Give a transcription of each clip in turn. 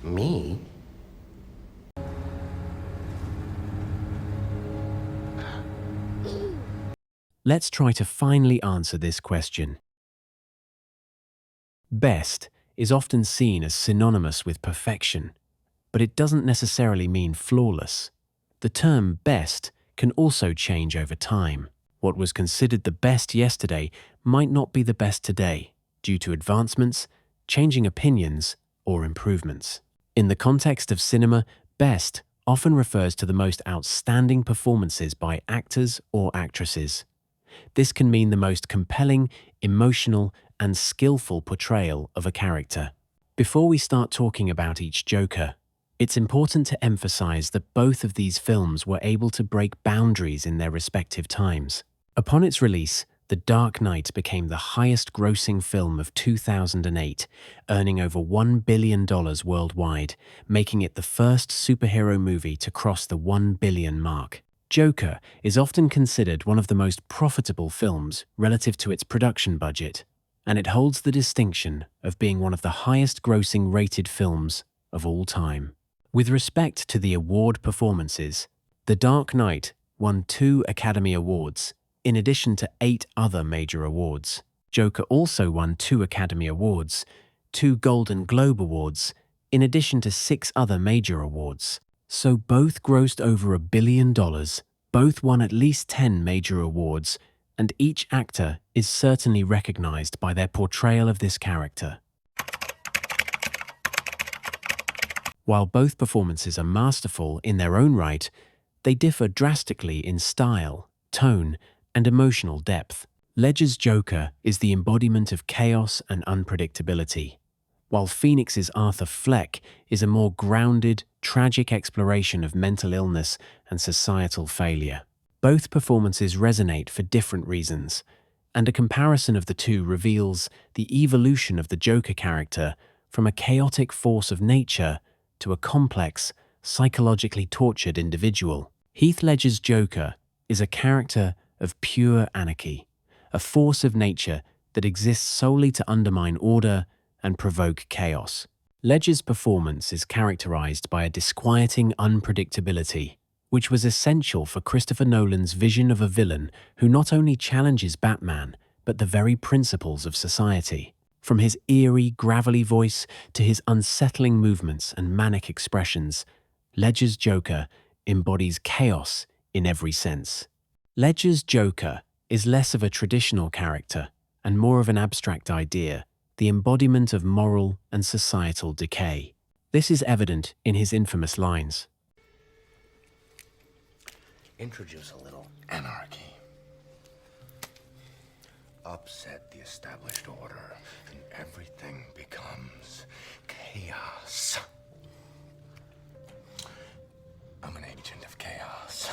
Me? Let's try to finally answer this question. Best is often seen as synonymous with perfection, but it doesn't necessarily mean flawless. The term best can also change over time. What was considered the best yesterday might not be the best today, due to advancements, changing opinions, or improvements. In the context of cinema, best often refers to the most outstanding performances by actors or actresses. This can mean the most compelling, emotional, and skillful portrayal of a character. Before we start talking about each Joker, it's important to emphasize that both of these films were able to break boundaries in their respective times. Upon its release, The Dark Knight became the highest-grossing film of 2008, earning over $1 billion worldwide, making it the first superhero movie to cross the $1 billion mark. Joker is often considered one of the most profitable films relative to its production budget, and it holds the distinction of being one of the highest-grossing rated films of all time. With respect to the award performances, The Dark Knight won 2 Academy Awards, in addition to 8 other major awards. Joker also won 2 Academy Awards, 2 Golden Globe Awards, in addition to 6 other major awards. So both grossed over $1 billion, both won at least 10 major awards, and each actor is certainly recognized by their portrayal of this character. While both performances are masterful in their own right, they differ drastically in style, tone, and emotional depth. Ledger's Joker is the embodiment of chaos and unpredictability, while Phoenix's Arthur Fleck is a more grounded, tragic exploration of mental illness and societal failure. Both performances resonate for different reasons, and a comparison of the two reveals the evolution of the Joker character from a chaotic force of nature to a complex, psychologically tortured individual. Heath Ledger's Joker is a character of pure anarchy, a force of nature that exists solely to undermine order and provoke chaos. Ledger's performance is characterized by a disquieting unpredictability, which was essential for Christopher Nolan's vision of a villain who not only challenges Batman, but the very principles of society. From his eerie, gravelly voice to his unsettling movements and manic expressions, Ledger's Joker embodies chaos in every sense. Ledger's Joker is less of a traditional character and more of an abstract idea, the embodiment of moral and societal decay. This is evident in his infamous lines. Introduce a little anarchy. Upset the established order, and everything becomes chaos. I'm an agent of chaos.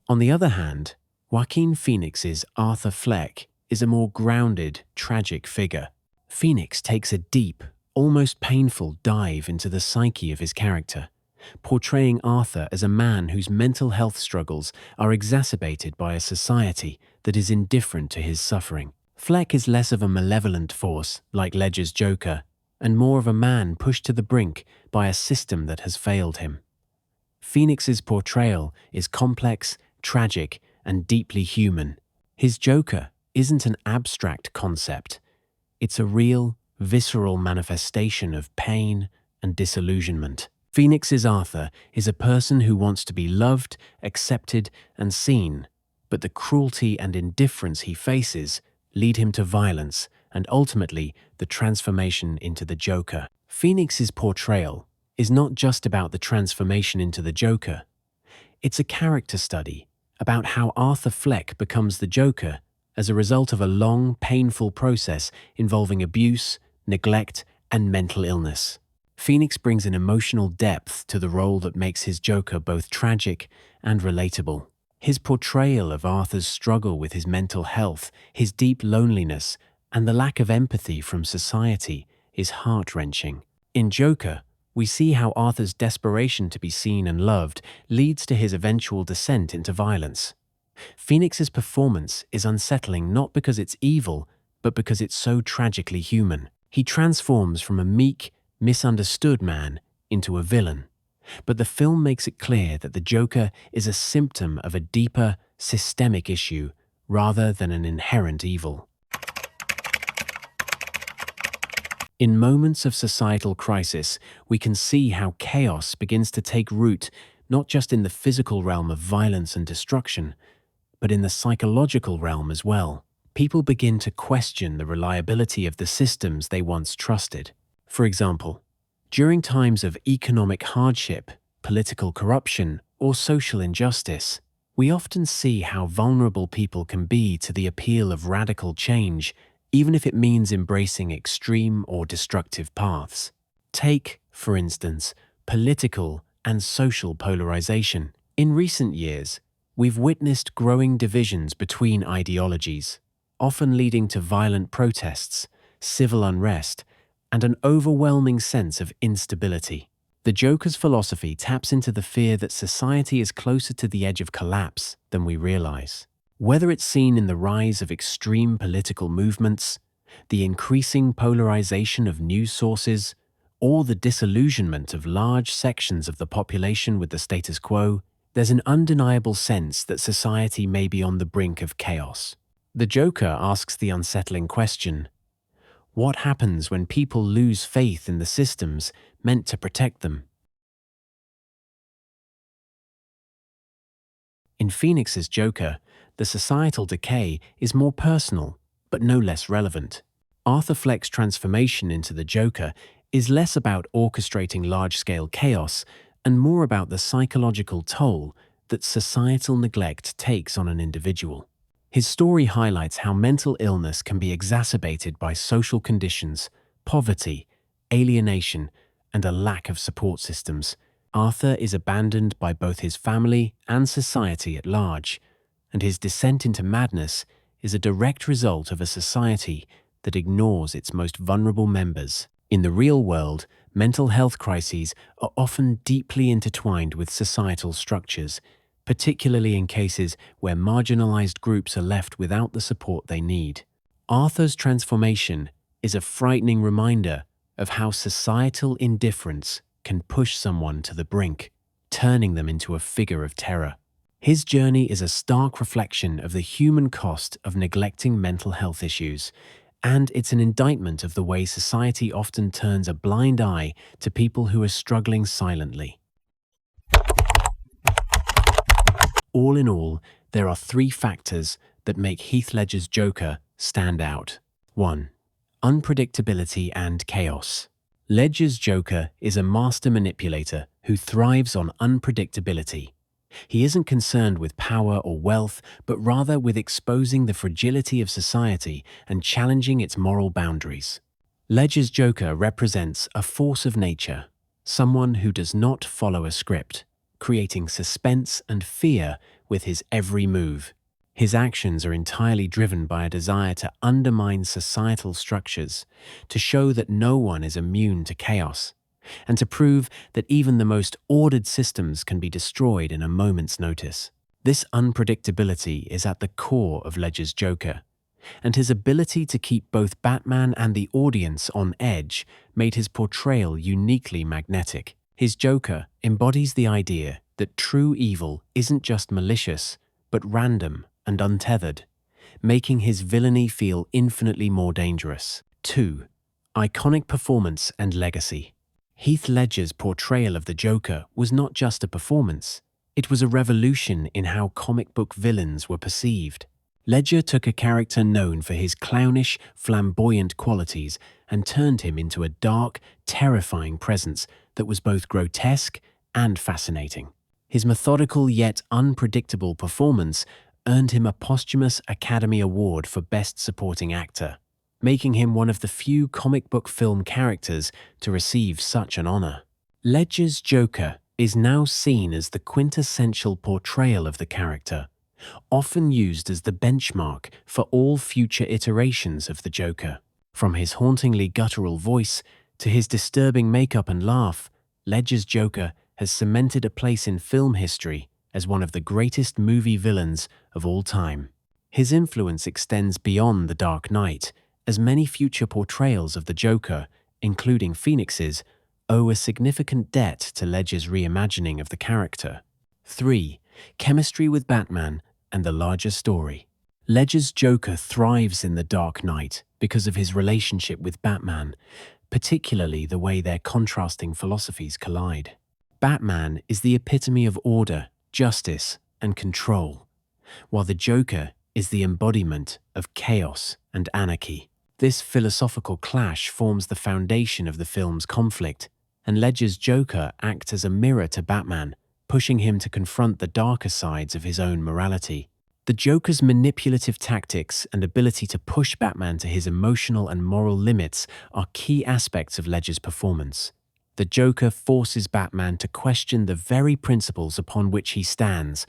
On the other hand, Joaquin Phoenix's Arthur Fleck is a more grounded, tragic figure. Phoenix takes a deep, almost painful dive into the psyche of his character, portraying Arthur as a man whose mental health struggles are exacerbated by a society that is indifferent to his suffering. Fleck is less of a malevolent force, like Ledger's Joker, and more of a man pushed to the brink by a system that has failed him. Phoenix's portrayal is complex, tragic, and deeply human. His Joker isn't an abstract concept. It's a real, visceral manifestation of pain and disillusionment. Phoenix's Arthur is a person who wants to be loved, accepted, and seen, but the cruelty and indifference he faces lead him to violence and ultimately the transformation into the Joker. Phoenix's portrayal is not just about the transformation into the Joker. It's a character study about how Arthur Fleck becomes the Joker as a result of a long, painful process involving abuse, neglect, and mental illness. Phoenix brings an emotional depth to the role that makes his Joker both tragic and relatable. His portrayal of Arthur's struggle with his mental health, his deep loneliness, and the lack of empathy from society is heart-wrenching. In Joker, we see how Arthur's desperation to be seen and loved leads to his eventual descent into violence. Phoenix's performance is unsettling not because it's evil, but because it's so tragically human. He transforms from a meek, misunderstood man into a villain. But the film makes it clear that the Joker is a symptom of a deeper, systemic issue rather than an inherent evil. In moments of societal crisis, we can see how chaos begins to take root not just in the physical realm of violence and destruction, but in the psychological realm as well. People begin to question the reliability of the systems they once trusted. For example, during times of economic hardship, political corruption, or social injustice, we often see how vulnerable people can be to the appeal of radical change, even if it means embracing extreme or destructive paths. Take, for instance, political and social polarization. In recent years, we've witnessed growing divisions between ideologies, often leading to violent protests, civil unrest, and an overwhelming sense of instability. The Joker's philosophy taps into the fear that society is closer to the edge of collapse than we realize. Whether it's seen in the rise of extreme political movements, the increasing polarization of news sources, or the disillusionment of large sections of the population with the status quo, there's an undeniable sense that society may be on the brink of chaos. The Joker asks the unsettling question: what happens when people lose faith in the systems meant to protect them? In Phoenix's Joker, the societal decay is more personal, but no less relevant. Arthur Fleck's transformation into the Joker is less about orchestrating large-scale chaos and more about the psychological toll that societal neglect takes on an individual. His story highlights how mental illness can be exacerbated by social conditions, poverty, alienation, and a lack of support systems. Arthur is abandoned by both his family and society at large, and his descent into madness is a direct result of a society that ignores its most vulnerable members. In the real world, mental health crises are often deeply intertwined with societal structures, particularly in cases where marginalized groups are left without the support they need. Arthur's transformation is a frightening reminder of how societal indifference can push someone to the brink, turning them into a figure of terror. His journey is a stark reflection of the human cost of neglecting mental health issues, and it's an indictment of the way society often turns a blind eye to people who are struggling silently. All in all, there are three factors that make Heath Ledger's Joker stand out. 1. Unpredictability and chaos. Ledger's Joker is a master manipulator who thrives on unpredictability. He isn't concerned with power or wealth, but rather with exposing the fragility of society and challenging its moral boundaries. Ledger's Joker represents a force of nature, someone who does not follow a script, creating suspense and fear with his every move. His actions are entirely driven by a desire to undermine societal structures, to show that no one is immune to chaos, and to prove that even the most ordered systems can be destroyed in a moment's notice. This unpredictability is at the core of Ledger's Joker, and his ability to keep both Batman and the audience on edge made his portrayal uniquely magnetic. His Joker embodies the idea that true evil isn't just malicious, but random and untethered, making his villainy feel infinitely more dangerous. 2. Iconic performance and legacy. Heath Ledger's portrayal of the Joker was not just a performance, it was a revolution in how comic book villains were perceived. Ledger took a character known for his clownish, flamboyant qualities and turned him into a dark, terrifying presence that was both grotesque and fascinating. His methodical yet unpredictable performance earned him a posthumous Academy Award for Best Supporting Actor, making him one of the few comic book film characters to receive such an honor. Ledger's Joker is now seen as the quintessential portrayal of the character, often used as the benchmark for all future iterations of the Joker. From his hauntingly guttural voice to his disturbing makeup and laugh, Ledger's Joker has cemented a place in film history as one of the greatest movie villains of all time. His influence extends beyond The Dark Knight, as many future portrayals of the Joker including Phoenix's, owe a significant debt to Ledger's reimagining of the character. 3. Chemistry with Batman and the larger story. Ledger's Joker thrives in The Dark Knight because of his relationship with Batman, particularly the way their contrasting philosophies collide. Batman is the epitome of order, justice, and control, while the Joker is the embodiment of chaos and anarchy. This philosophical clash forms the foundation of the film's conflict, and Ledger's Joker acts as a mirror to Batman, pushing him to confront the darker sides of his own morality. The Joker's manipulative tactics and ability to push Batman to his emotional and moral limits are key aspects of Ledger's performance. The Joker forces Batman to question the very principles upon which he stands,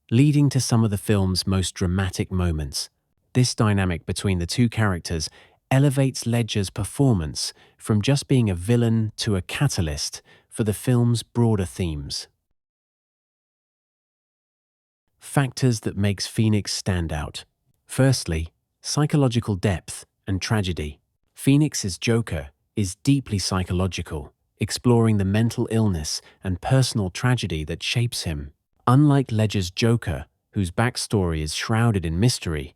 leading to some of the film's most dramatic moments. This dynamic between the two characters elevates Ledger's performance from just being a villain to a catalyst for the film's broader themes. Factors that makes Phoenix stand out. Firstly, psychological depth and tragedy. Phoenix's Joker is deeply psychological, exploring the mental illness and personal tragedy that shapes him. Unlike Ledger's Joker, whose backstory is shrouded in mystery,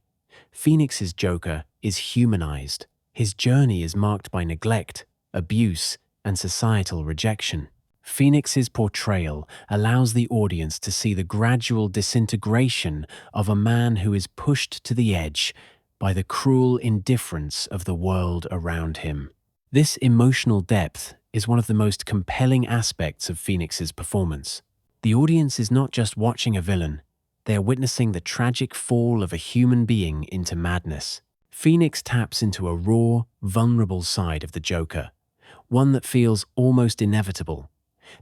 Phoenix's Joker is humanized. His journey is marked by neglect, abuse, and societal rejection. Phoenix's portrayal allows the audience to see the gradual disintegration of a man who is pushed to the edge by the cruel indifference of the world around him. This emotional depth is one of the most compelling aspects of Phoenix's performance. The audience is not just watching a villain, they are witnessing the tragic fall of a human being into madness. Phoenix taps into a raw, vulnerable side of the Joker, one that feels almost inevitable.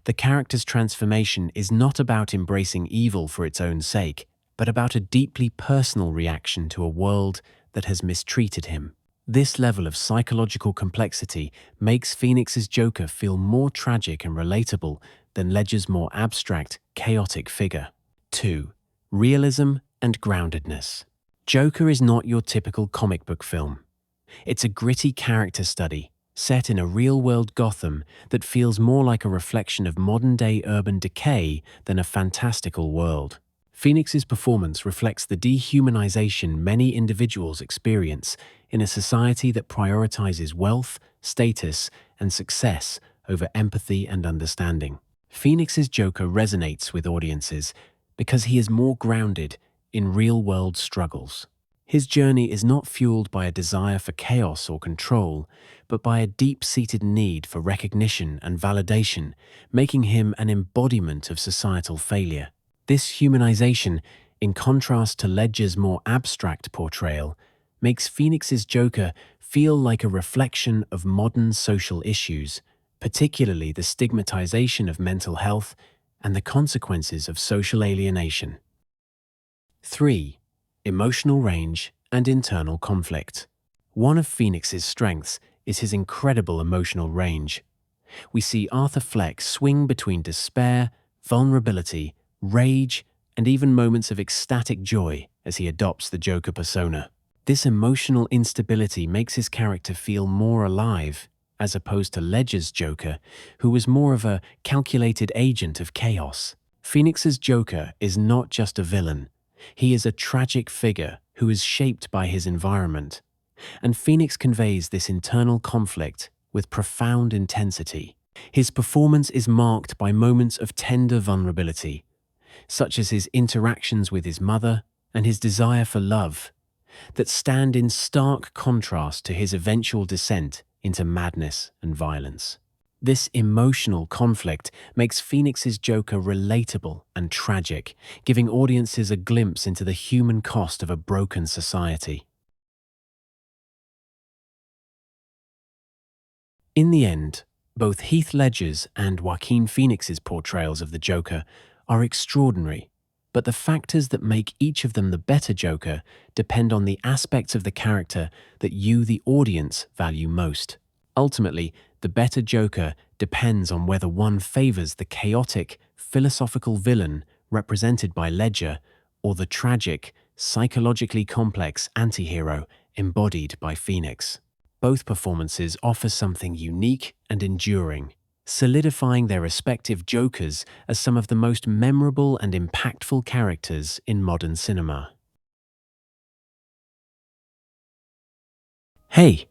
The character's transformation is not about embracing evil for its own sake, but about a deeply personal reaction to a world that has mistreated him. This level of psychological complexity makes Phoenix's Joker feel more tragic and relatable than Ledger's more abstract, chaotic figure. 2. Realism and groundedness. Joker is not your typical comic book film. It's a gritty character study, set in a real-world Gotham that feels more like a reflection of modern-day urban decay than a fantastical world. Phoenix's performance reflects the dehumanization many individuals experience in a society that prioritizes wealth, status, and success over empathy and understanding. Phoenix's Joker resonates with audiences because he is more grounded in real-world struggles. His journey is not fueled by a desire for chaos or control, but by a deep-seated need for recognition and validation, making him an embodiment of societal failure. This humanization, in contrast to Ledger's more abstract portrayal, makes Phoenix's Joker feel like a reflection of modern social issues, particularly the stigmatization of mental health and the consequences of social alienation. 3. Emotional range and internal conflict. One of Phoenix's strengths is his incredible emotional range. We see Arthur Fleck swing between despair, vulnerability, rage, and even moments of ecstatic joy as he adopts the Joker persona. This emotional instability makes his character feel more alive, as opposed to Ledger's Joker, who was more of a calculated agent of chaos. Phoenix's Joker is not just a villain. He is a tragic figure who is shaped by his environment. And Phoenix conveys this internal conflict with profound intensity. His performance is marked by moments of tender vulnerability, such as his interactions with his mother and his desire for love, that stand in stark contrast to his eventual descent into madness and violence. This emotional conflict makes Phoenix's Joker relatable and tragic, giving audiences a glimpse into the human cost of a broken society. In the end, both Heath Ledger's and Joaquin Phoenix's portrayals of the Joker are extraordinary, but the factors that make each of them the better Joker depend on the aspects of the character that you, the audience, value most. Ultimately, the better Joker depends on whether one favors the chaotic, philosophical villain represented by Ledger or the tragic, psychologically complex anti-hero embodied by Phoenix. both performances offer something unique and enduring, solidifying their respective Jokers as some of the most memorable and impactful characters in modern cinema. Hey,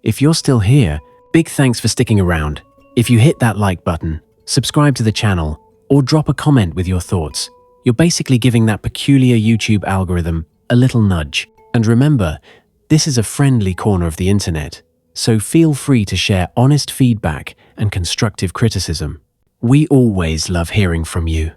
if you're still here, big thanks for sticking around. If you hit that like button, subscribe to the channel, or drop a comment with your thoughts, you're basically giving that peculiar YouTube algorithm a little nudge. And remember, this is a friendly corner of the internet, so feel free to share honest feedback and constructive criticism. We always love hearing from you.